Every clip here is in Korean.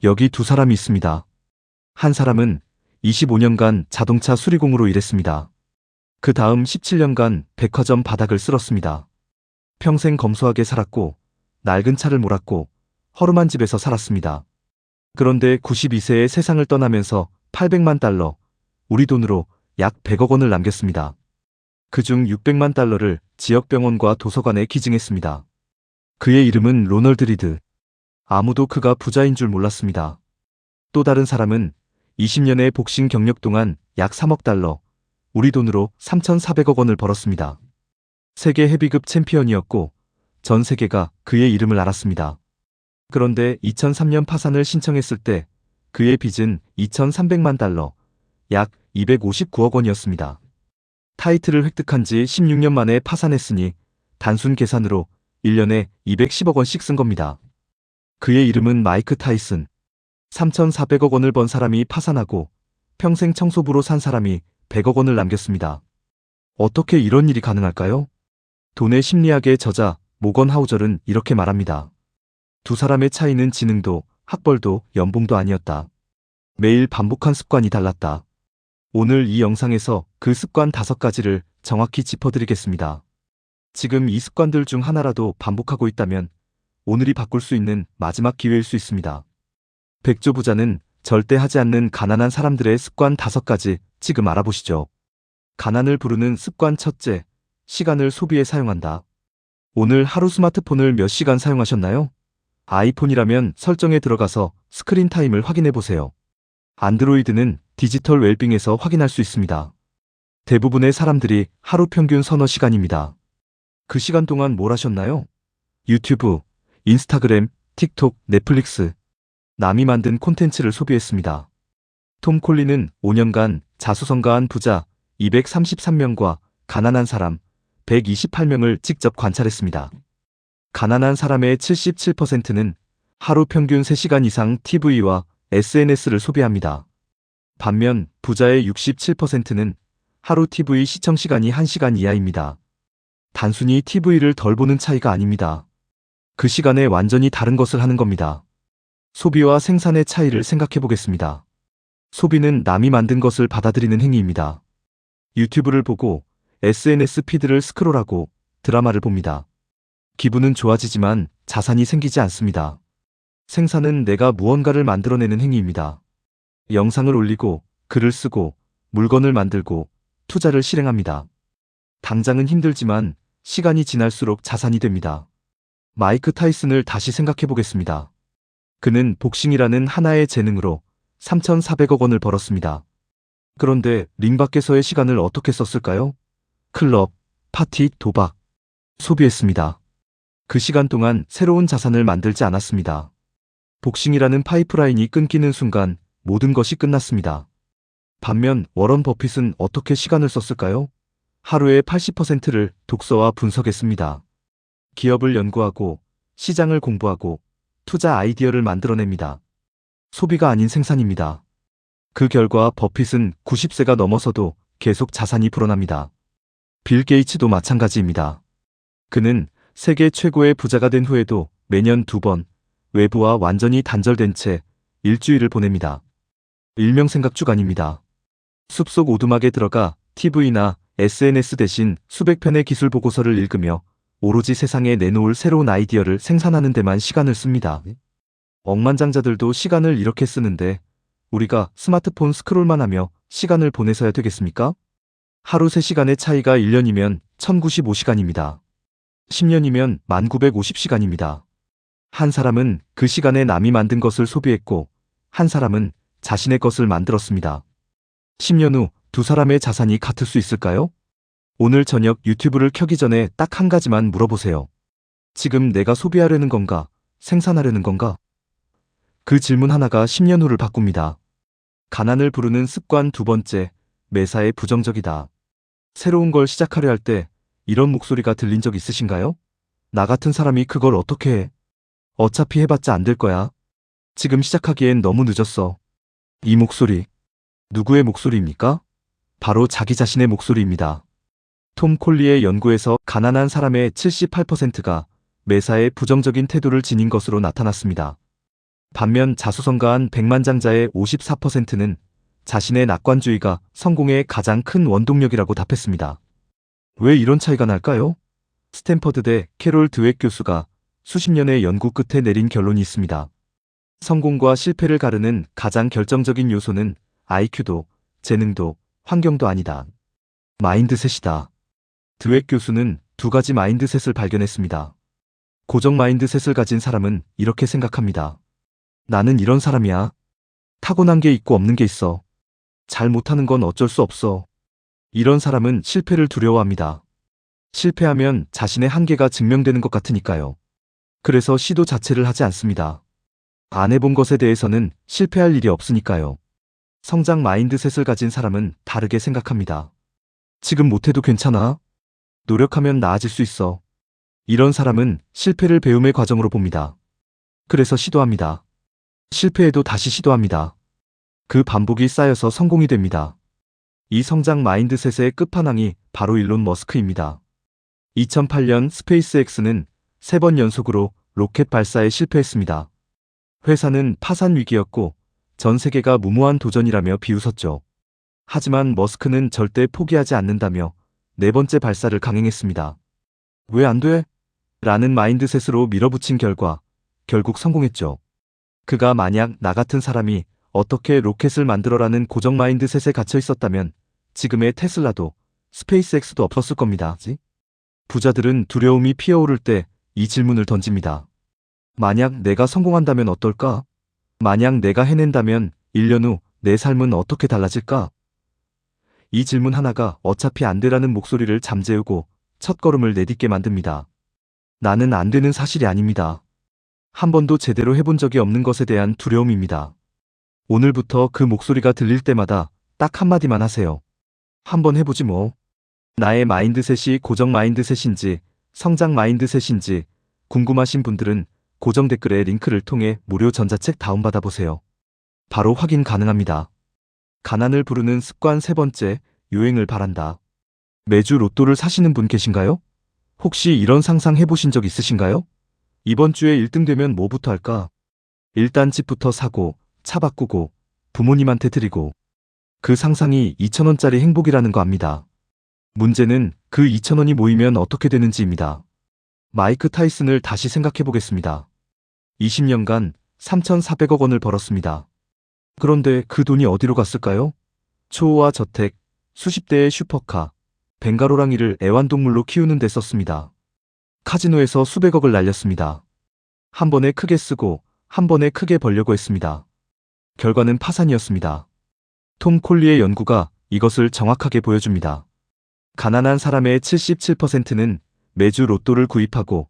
여기 두 사람이 있습니다. 한 사람은 25년간 자동차 수리공으로 일했습니다. 그 다음 17년간 백화점 바닥을 쓸었습니다. 평생 검소하게 살았고 낡은 차를 몰았고 허름한 집에서 살았습니다. 그런데 92세에 세상을 떠나면서 800만 달러, 우리 돈으로 약 100억 원을 남겼습니다. 그중 600만 달러를 지역병원과 도서관에 기증했습니다. 그의 이름은 로널드 리드. 아무도 그가 부자인 줄 몰랐습니다. 또 다른 사람은 20년의 복싱 경력 동안 약 3억 달러, 우리 돈으로 3,400억 원을 벌었습니다. 세계 헤비급 챔피언이었고 전 세계가 그의 이름을 알았습니다. 그런데 2003년 파산을 신청했을 때 그의 빚은 2,300만 달러, 약 259억 원이었습니다. 타이틀을 획득한 지 16년 만에 파산했으니 단순 계산으로 1년에 210억 원씩 쓴 겁니다. 그의 이름은 마이크 타이슨. 3,400억 원을 번 사람이 파산하고 평생 청소부로 산 사람이 100억 원을 남겼습니다. 어떻게 이런 일이 가능할까요? 돈의 심리학의 저자 모건 하우절은 이렇게 말합니다. 두 사람의 차이는 지능도, 학벌도, 연봉도 아니었다. 매일 반복한 습관이 달랐다. 오늘 이 영상에서 그 습관 5가지를 정확히 짚어드리겠습니다. 지금 이 습관들 중 하나라도 반복하고 있다면 오늘이 바꿀 수 있는 마지막 기회일 수 있습니다. 백조 부자는 절대 하지 않는 가난한 사람들의 습관 5가지 지금 알아보시죠. 가난을 부르는 습관 첫째, 시간을 소비에 사용한다. 오늘 하루 스마트폰을 몇 시간 사용하셨나요? 아이폰이라면 설정에 들어가서 스크린 타임을 확인해 보세요. 안드로이드는 디지털 웰빙에서 확인할 수 있습니다. 대부분의 사람들이 하루 평균 서너 시간입니다. 그 시간 동안 뭘 하셨나요? 유튜브, 인스타그램, 틱톡, 넷플릭스. 남이 만든 콘텐츠를 소비했습니다. 톰 콜리는 5년간 자수성가한 부자 233명과 가난한 사람 128명을 직접 관찰했습니다. 가난한 사람의 77%는 하루 평균 3시간 이상 TV와 SNS를 소비합니다. 반면 부자의 67%는 하루 TV 시청 시간이 1시간 이하입니다. 단순히 TV를 덜 보는 차이가 아닙니다. 그 시간에 완전히 다른 것을 하는 겁니다. 소비와 생산의 차이를 생각해 보겠습니다. 소비는 남이 만든 것을 받아들이는 행위입니다. 유튜브를 보고 SNS 피드를 스크롤하고 드라마를 봅니다. 기분은 좋아지지만 자산이 생기지 않습니다. 생산은 내가 무언가를 만들어내는 행위입니다. 영상을 올리고 글을 쓰고 물건을 만들고 투자를 실행합니다. 당장은 힘들지만 시간이 지날수록 자산이 됩니다. 마이크 타이슨을 다시 생각해 보겠습니다. 그는 복싱이라는 하나의 재능으로 3,400억 원을 벌었습니다. 그런데 링 밖에서의 시간을 어떻게 썼을까요? 클럽, 파티, 도박, 소비했습니다. 그 시간 동안 새로운 자산을 만들지 않았습니다. 복싱이라는 파이프라인이 끊기는 순간 모든 것이 끝났습니다. 반면 워런 버핏은 어떻게 시간을 썼을까요? 하루의 80%를 독서와 분석했습니다. 기업을 연구하고 시장을 공부하고 투자 아이디어를 만들어냅니다. 소비가 아닌 생산입니다. 그 결과 버핏은 90세가 넘어서도 계속 자산이 불어납니다. 빌 게이츠도 마찬가지입니다. 그는 세계 최고의 부자가 된 후에도 매년 2번 외부와 완전히 단절된 채 일주일을 보냅니다. 일명 생각주간입니다. 숲속 오두막에 들어가 TV나 SNS 대신 수백 편의 기술 보고서를 읽으며 오로지 세상에 내놓을 새로운 아이디어를 생산하는 데만 시간을 씁니다. 억만장자들도 시간을 이렇게 쓰는데 우리가 스마트폰 스크롤만 하며 시간을 보내서야 되겠습니까? 하루 3시간의 차이가 1년이면 1095시간입니다. 10년이면 1950시간입니다. 한 사람은 그 시간에 남이 만든 것을 소비했고 한 사람은 자신의 것을 만들었습니다. 10년 후 두 사람의 자산이 같을 수 있을까요? 오늘 저녁 유튜브를 켜기 전에 딱 한 가지만 물어보세요. 지금 내가 소비하려는 건가? 생산하려는 건가? 그 질문 하나가 10년 후를 바꿉니다. 가난을 부르는 습관 2번째, 매사에 부정적이다. 새로운 걸 시작하려 할 때 이런 목소리가 들린 적 있으신가요? 나 같은 사람이 그걸 어떻게 해? 어차피 해봤자 안 될 거야. 지금 시작하기엔 너무 늦었어. 이 목소리, 누구의 목소리입니까? 바로 자기 자신의 목소리입니다. 톰 콜리의 연구에서 가난한 사람의 78%가 매사에 부정적인 태도를 지닌 것으로 나타났습니다. 반면 자수성가한 백만장자의 54%는 자신의 낙관주의가 성공의 가장 큰 원동력이라고 답했습니다. 왜 이런 차이가 날까요? 스탠퍼드대 캐롤 드웩 교수가 수십 년의 연구 끝에 내린 결론이 있습니다. 성공과 실패를 가르는 가장 결정적인 요소는 IQ도, 재능도, 환경도 아니다. 마인드셋이다. 드웩 교수는 두 가지 마인드셋을 발견했습니다. 고정 마인드셋을 가진 사람은 이렇게 생각합니다. 나는 이런 사람이야. 타고난 게 있고 없는 게 있어. 잘 못하는 건 어쩔 수 없어. 이런 사람은 실패를 두려워합니다. 실패하면 자신의 한계가 증명되는 것 같으니까요. 그래서 시도 자체를 하지 않습니다. 안 해본 것에 대해서는 실패할 일이 없으니까요. 성장 마인드셋을 가진 사람은 다르게 생각합니다. 지금 못해도 괜찮아. 노력하면 나아질 수 있어. 이런 사람은 실패를 배움의 과정으로 봅니다. 그래서 시도합니다. 실패해도 다시 시도합니다. 그 반복이 쌓여서 성공이 됩니다. 이 성장 마인드셋의 끝판왕이 바로 일론 머스크입니다. 2008년 스페이스X는 3번 연속으로 로켓 발사에 실패했습니다. 회사는 파산 위기였고 전 세계가 무모한 도전이라며 비웃었죠. 하지만 머스크는 절대 포기하지 않는다며 4번째 발사를 강행했습니다. 왜 안 돼? 라는 마인드셋으로 밀어붙인 결과 결국 성공했죠. 그가 만약 나 같은 사람이 어떻게 로켓을 만들어라는 고정 마인드셋에 갇혀 있었다면 지금의 테슬라도 스페이스X도 없었을 겁니다. 부자들은 두려움이 피어오를 때 이 질문을 던집니다. 만약 내가 성공한다면 어떨까? 만약 내가 해낸다면 1년 후 내 삶은 어떻게 달라질까? 이 질문 하나가 어차피 안 되라는 목소리를 잠재우고 첫걸음을 내딛게 만듭니다. 나는 안 되는 사실이 아닙니다. 한 번도 제대로 해본 적이 없는 것에 대한 두려움입니다. 오늘부터 그 목소리가 들릴 때마다 딱 한마디만 하세요. 한번 해보지 뭐. 나의 마인드셋이 고정 마인드셋인지 성장 마인드셋인지 궁금하신 분들은 고정 댓글의 링크를 통해 무료 전자책 다운받아 보세요. 바로 확인 가능합니다. 가난을 부르는 습관 3번째, 요행을 바란다. 매주 로또를 사시는 분 계신가요? 혹시 이런 상상 해보신 적 있으신가요? 이번 주에 1등 되면 뭐부터 할까? 일단 집부터 사고, 차 바꾸고, 부모님한테 드리고. 그 상상이 2,000원짜리 행복이라는 거 압니다. 문제는 그 2,000원이 모이면 어떻게 되는지입니다. 마이크 타이슨을 다시 생각해 보겠습니다. 20년간 3,400억 원을 벌었습니다. 그런데 그 돈이 어디로 갔을까요? 초호화 저택, 수십 대의 슈퍼카, 벵가로랑이를 애완동물로 키우는 데 썼습니다. 카지노에서 수백억을 날렸습니다. 한 번에 크게 쓰고 한 번에 크게 벌려고 했습니다. 결과는 파산이었습니다. 톰 콜리의 연구가 이것을 정확하게 보여줍니다. 가난한 사람의 77%는 매주 로또를 구입하고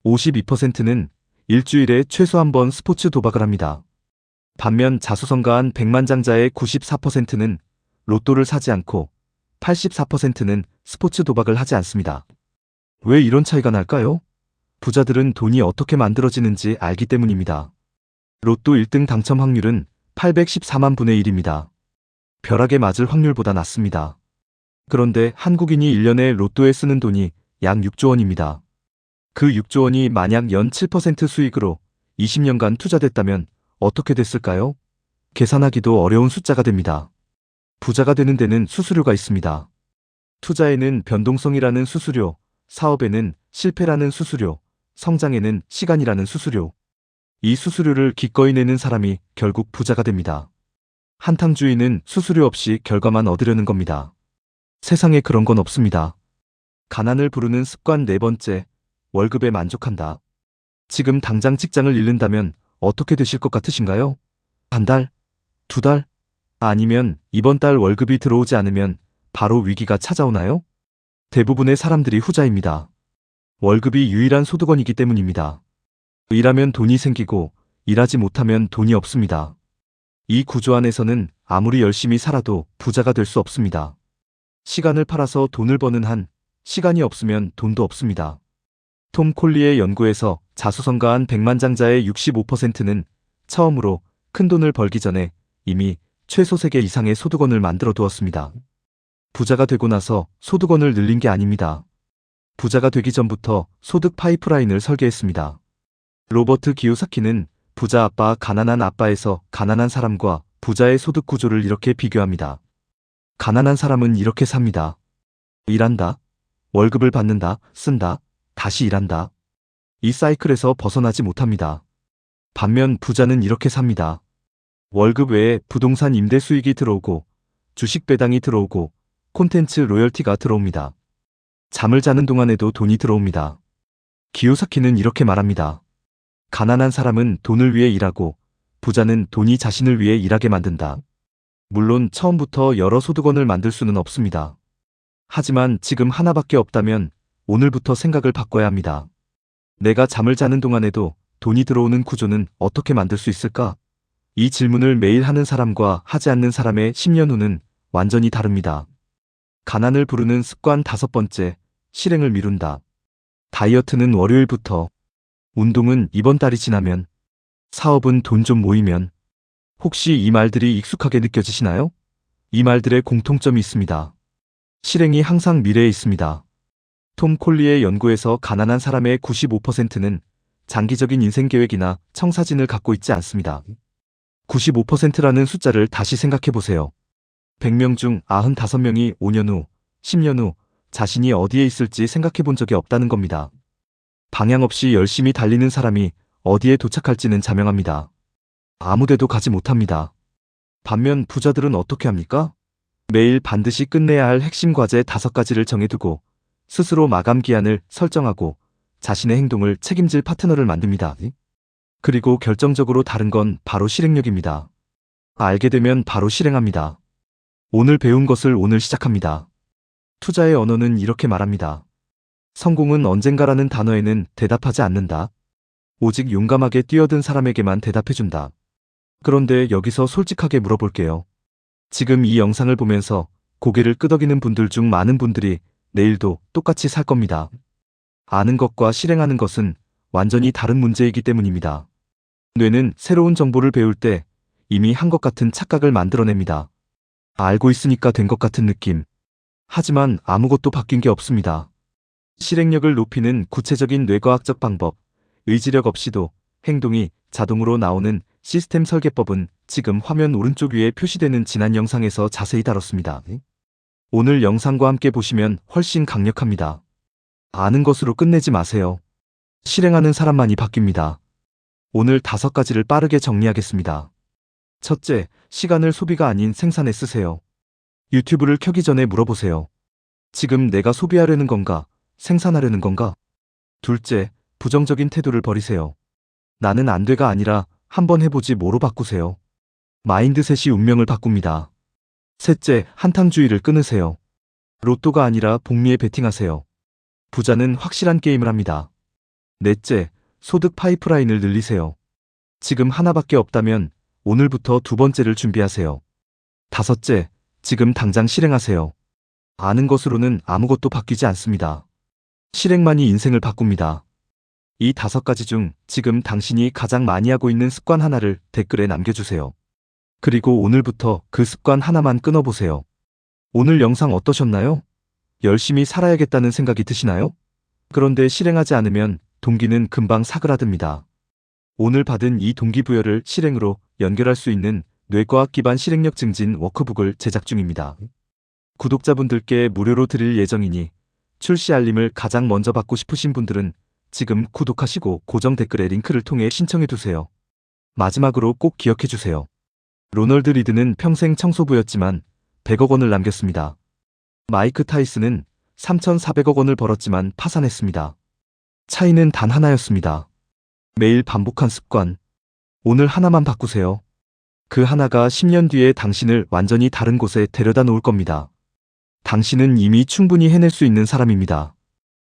52%는 일주일에 최소 한 번 스포츠 도박을 합니다. 반면 자수성가한 백만장자의 94%는 로또를 사지 않고 84%는 스포츠 도박을 하지 않습니다. 왜 이런 차이가 날까요? 부자들은 돈이 어떻게 만들어지는지 알기 때문입니다. 로또 1등 당첨 확률은 814만 분의 1입니다. 벼락에 맞을 확률보다 낮습니다. 그런데 한국인이 1년에 로또에 쓰는 돈이 약 6조 원입니다. 그 6조 원이 만약 연 7% 수익으로 20년간 투자됐다면 어떻게 됐을까요? 계산하기도 어려운 숫자가 됩니다. 부자가 되는 데는 수수료가 있습니다. 투자에는 변동성이라는 수수료, 사업에는 실패라는 수수료, 성장에는 시간이라는 수수료. 이 수수료를 기꺼이 내는 사람이 결국 부자가 됩니다. 한탕주의는 수수료 없이 결과만 얻으려는 겁니다. 세상에 그런 건 없습니다. 가난을 부르는 습관 4번째, 월급에 만족한다. 지금 당장 직장을 잃는다면 어떻게 되실 것 같으신가요? 한 달? 2달? 아니면 이번 달 월급이 들어오지 않으면 바로 위기가 찾아오나요? 대부분의 사람들이 후자입니다. 월급이 유일한 소득원이기 때문입니다. 일하면 돈이 생기고 일하지 못하면 돈이 없습니다. 이 구조 안에서는 아무리 열심히 살아도 부자가 될 수 없습니다. 시간을 팔아서 돈을 버는 한 시간이 없으면 돈도 없습니다. 톰 콜리의 연구에서 자수성가한 백만장자의 65%는 처음으로 큰 돈을 벌기 전에 이미 최소 3개 이상의 소득원을 만들어 두었습니다. 부자가 되고 나서 소득원을 늘린 게 아닙니다. 부자가 되기 전부터 소득 파이프라인을 설계했습니다. 로버트 기요사키는 부자 아빠, 가난한 아빠에서 가난한 사람과 부자의 소득 구조를 이렇게 비교합니다. 가난한 사람은 이렇게 삽니다. 일한다. 월급을 받는다. 쓴다. 다시 일한다. 이 사이클에서 벗어나지 못합니다. 반면 부자는 이렇게 삽니다. 월급 외에 부동산 임대 수익이 들어오고 주식 배당이 들어오고 콘텐츠 로열티가 들어옵니다. 잠을 자는 동안에도 돈이 들어옵니다. 기요사키는 이렇게 말합니다. 가난한 사람은 돈을 위해 일하고 부자는 돈이 자신을 위해 일하게 만든다. 물론 처음부터 여러 소득원을 만들 수는 없습니다. 하지만 지금 하나밖에 없다면 오늘부터 생각을 바꿔야 합니다. 내가 잠을 자는 동안에도 돈이 들어오는 구조는 어떻게 만들 수 있을까? 이 질문을 매일 하는 사람과 하지 않는 사람의 10년 후는 완전히 다릅니다. 가난을 부르는 습관 5번째, 실행을 미룬다. 다이어트는 월요일부터, 운동은 이번 달이 지나면, 사업은 돈 좀 모이면. 혹시 이 말들이 익숙하게 느껴지시나요? 이 말들의 공통점이 있습니다. 실행이 항상 미래에 있습니다. 톰 콜리의 연구에서 가난한 사람의 95%는 장기적인 인생 계획이나 청사진을 갖고 있지 않습니다. 95%라는 숫자를 다시 생각해 보세요. 100명 중 95명이 5년 후, 10년 후 자신이 어디에 있을지 생각해 본 적이 없다는 겁니다. 방향 없이 열심히 달리는 사람이 어디에 도착할지는 자명합니다. 아무데도 가지 못합니다. 반면 부자들은 어떻게 합니까? 매일 반드시 끝내야 할 핵심 과제 5가지를 정해두고 스스로 마감 기한을 설정하고 자신의 행동을 책임질 파트너를 만듭니다. 그리고 결정적으로 다른 건 바로 실행력입니다. 알게 되면 바로 실행합니다. 오늘 배운 것을 오늘 시작합니다. 투자의 언어는 이렇게 말합니다. 성공은 언젠가라는 단어에는 대답하지 않는다. 오직 용감하게 뛰어든 사람에게만 대답해준다. 그런데 여기서 솔직하게 물어볼게요. 지금 이 영상을 보면서 고개를 끄덕이는 분들 중 많은 분들이 내일도 똑같이 살 겁니다. 아는 것과 실행하는 것은 완전히 다른 문제이기 때문입니다. 뇌는 새로운 정보를 배울 때 이미 한 것 같은 착각을 만들어냅니다. 알고 있으니까 된 것 같은 느낌. 하지만 아무것도 바뀐 게 없습니다. 실행력을 높이는 구체적인 뇌과학적 방법, 의지력 없이도 행동이 자동으로 나오는 시스템 설계법은 지금 화면 오른쪽 위에 표시되는 지난 영상에서 자세히 다뤘습니다. 오늘 영상과 함께 보시면 훨씬 강력합니다. 아는 것으로 끝내지 마세요. 실행하는 사람만이 바뀝니다. 오늘 5가지를 빠르게 정리하겠습니다. 첫째, 시간을 소비가 아닌 생산에 쓰세요. 유튜브를 켜기 전에 물어보세요. 지금 내가 소비하려는 건가? 생산하려는 건가? 둘째, 부정적인 태도를 버리세요. 나는 안 돼가 아니라 한번 해보지 뭐로 바꾸세요. 마인드셋이 운명을 바꿉니다. 셋째, 한탕주의를 끊으세요. 로또가 아니라 복리에 베팅하세요. 부자는 확실한 게임을 합니다. 넷째, 소득 파이프라인을 늘리세요. 지금 하나밖에 없다면 오늘부터 2번째를 준비하세요. 다섯째, 지금 당장 실행하세요. 아는 것으로는 아무것도 바뀌지 않습니다. 실행만이 인생을 바꿉니다. 이 5가지 중 지금 당신이 가장 많이 하고 있는 습관 하나를 댓글에 남겨주세요. 그리고 오늘부터 그 습관 하나만 끊어보세요. 오늘 영상 어떠셨나요? 열심히 살아야겠다는 생각이 드시나요? 그런데 실행하지 않으면 동기는 금방 사그라듭니다. 오늘 받은 이 동기부여를 실행으로 연결할 수 있는 뇌과학 기반 실행력 증진 워크북을 제작 중입니다. 구독자분들께 무료로 드릴 예정이니 출시 알림을 가장 먼저 받고 싶으신 분들은 지금 구독하시고 고정 댓글에 링크를 통해 신청해두세요. 마지막으로 꼭 기억해주세요. 로널드 리드는 평생 청소부였지만 100억 원을 남겼습니다. 마이크 타이슨은 3,400억 원을 벌었지만 파산했습니다. 차이는 단 하나였습니다. 매일 반복한 습관. 오늘 하나만 바꾸세요. 그 하나가 10년 뒤에 당신을 완전히 다른 곳에 데려다 놓을 겁니다. 당신은 이미 충분히 해낼 수 있는 사람입니다.